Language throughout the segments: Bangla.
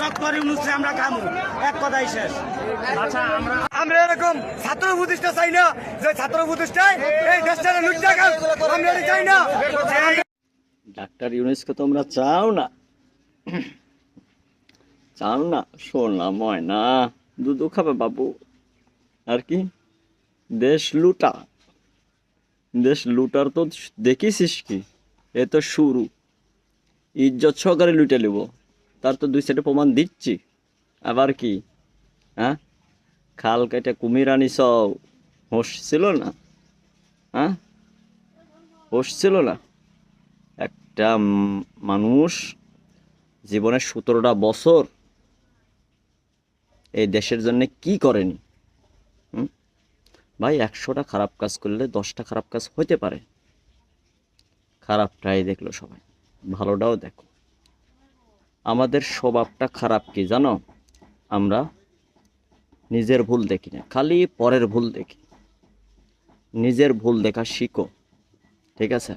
ডক্টর ইউনূসকে আমরা খামু, এক কথাই শেষ। আচ্ছা, আমরা এরকম ছাত্র প্রতিষ্ঠা চাই না, যে ছাত্র প্রতিষ্ঠায় এই দেশটা লুটটা আমরা এটা চাই না। ডাক্তার ইউনূসকে তোমরা চাও না, চাও না? সোনা ময়না দুধু খাবে বাবু। আর কি দেশ লুটা, দেশ লুটার তো দেখিসিস কি, এ তো শুরু। ইজ্জত সহকারে লুটে নেব, তার তো দুই সাইডে প্রমাণ দিচ্ছি। আবার কি, হ্যাঁ? খাল কেটে কুমির আনিস, হোশ ছিল না? হ্যাঁ, হোশ ছিল না? একটা মানুষ জীবনের 17টা বছর এই দেশের জন্য কি করেনি? ভাই, 100টা খারাপ কাজ করলে 10টা খারাপ কাজ হইতে পারে। খারাপটাই দেখলো সবাই, ভালোটাও দেখো। আমাদের স্বভাবটা খারাপ কি জানো? আমরা নিজের ভুল দেখি না, খালি পরের ভুল দেখি। নিজের ভুল দেখা শিখো, ঠিক আছে?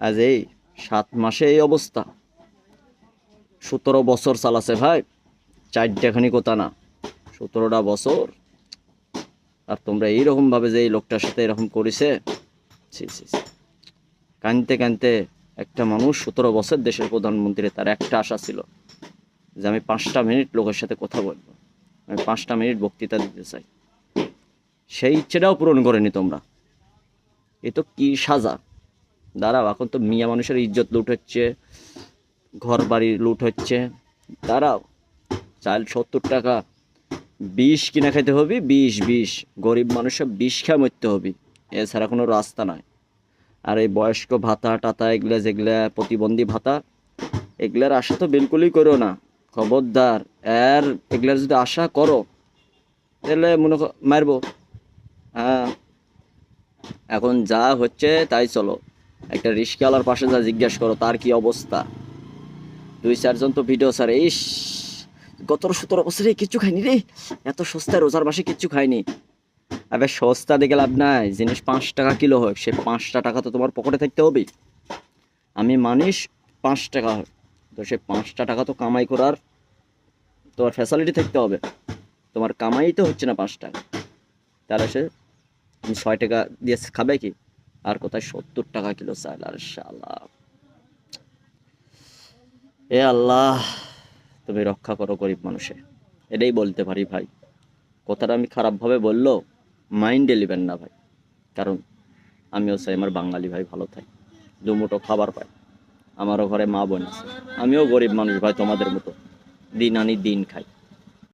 আজ এই 7 মাসে এই অবস্থা, 17 বছর চালাছে ভাই, 4টাখানি কথা না, 17টা বছর। আর তোমরা এইরকম ভাবে যে এই লোকটার সাথে এরকম করেছে, কানতে কানতে একটা মানুষ 17 বছর দেশের প্রধানমন্ত্রী, তার একটা আশা ছিল যে আমি 5টা মিনিট লোকের সাথে কথা বলবো, আমি 5টা মিনিট বক্তৃতা দিতে চাই। সেই ইচ্ছেটাও পূরণ করেনি তোমরা। এ তো কি সাজা! দাঁড়াও, এখন তো মিয়া মানুষের ইজ্জত লুট হচ্ছে, ঘর বাড়ি লুট হচ্ছে। দাঁড়াও, চাল 70 টাকা, 20 কিনা খাইতে হবে, 20 গরিব মানুষের 20 খেয়ে মরতে হবে, এছাড়া কোনো রাস্তা নাই। আর এই বয়স্ক ভাতা টাতা এগুলা, যেগুলা প্রতিবন্ধী ভাতা, এগুলার আশা তো বিলকুলই করো না, খবরদার। আর এগুলার যদি আশা করো তাহলে মনে মারবো। হ্যাঁ, এখন যা হচ্ছে তাই চলো। একটা রিস্কাওয়ালার পাশে যা জিজ্ঞেস করো তার কি অবস্থা। 2-4 জন তো ভিডিও ছাড়ে, ইস গত 17 বছরে কিচ্ছু খাইনি রে, এত সস্তায় রোজার মাসে কিচ্ছু খাইনি। আবে সস্তা দেখে লাভ নাই, জিনিস 5 টাকা কিলো হোক, সে 5টা টাকা তো তোমার পকেটে থাকতে হবে। আমি মানিস 5 টাকা হোক, তো সে 5টা টাকা তো কামাই করার তোমার ফ্যাসিলিটি থাকতে হবে। তোমার কামাই তো হচ্ছে না 5 টাকা, তাহলে সে তুমি 6 টাকা দিয়ে খাবে কি? আর কোথায় 70 টাকা কিলো চাল! আর শালা, এ আল্লাহ, তুমি রক্ষা করো গরিব মানুষে, এটাই বলতে পারি ভাই। কথাটা আমি খারাপভাবে বললেও মাইন্ডে নেবেন না ভাই, কারণ আমিও চাই আমার বাঙালি ভাই ভালো থাকে, দুমুঠো খাবার পায়, আমারও ঘরে মা বোন আছে। আমিও গরিব মানুষ ভাই, তোমাদের মতো দিন আনি দিন খাই।